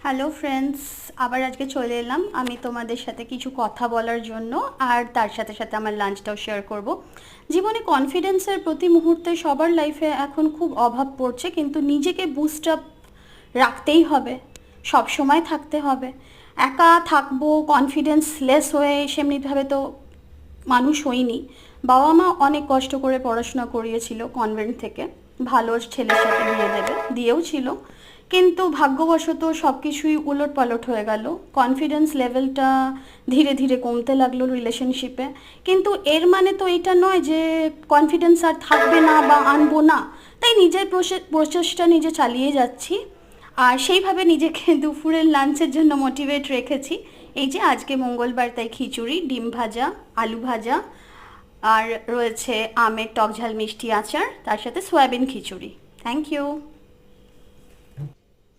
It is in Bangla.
হ্যালো ফ্রেন্ডস, আবার আজকে চলে এলাম আমি তোমাদের সাথে কিছু কথা বলার জন্য। আর তার সাথে সাথে আমার লাঞ্চটাও শেয়ার করব। জীবনে কনফিডেন্সের প্রতি মুহূর্তে সবার লাইফে এখন খুব অভাব পড়ছে, কিন্তু নিজেকে বুস্ট আপ রাখতেই হবে, সব সময় থাকতে হবে। একা থাকবো কনফিডেন্স লেস হয়ে সেমনিভাবে তো মানুষ হইনি। বাবা মা অনেক কষ্ট করে পড়াশোনা করিয়েছিল কনভেন্ট থেকে, ভালো ছেলের সাথে বিয়ে দেবে, দিয়েও ছিল। কিন্তু ভাগ্যবশত সব কিছুই উলট পালট হয়ে গেল। কনফিডেন্স লেভেলটা ধীরে ধীরে কমতে লাগলো রিলেশনশিপে। কিন্তু এর মানে তো এটা নয় যে কনফিডেন্স আর থাকবে না বা আনবো না। তাই নিজের প্রচেষ্টা নিজে চালিয়ে যাচ্ছি। আর সেইভাবে নিজেকে দুপুরের লাঞ্চের জন্য মোটিভেট রেখেছি। এই যে আজকে মঙ্গলবার, তাই খিচুড়ি, ডিম ভাজা, আলু ভাজা, আর রয়েছে আমের টক ঝাল মিষ্টি আচার, তার সাথে সয়াবিন খিচুড়ি। Thank you.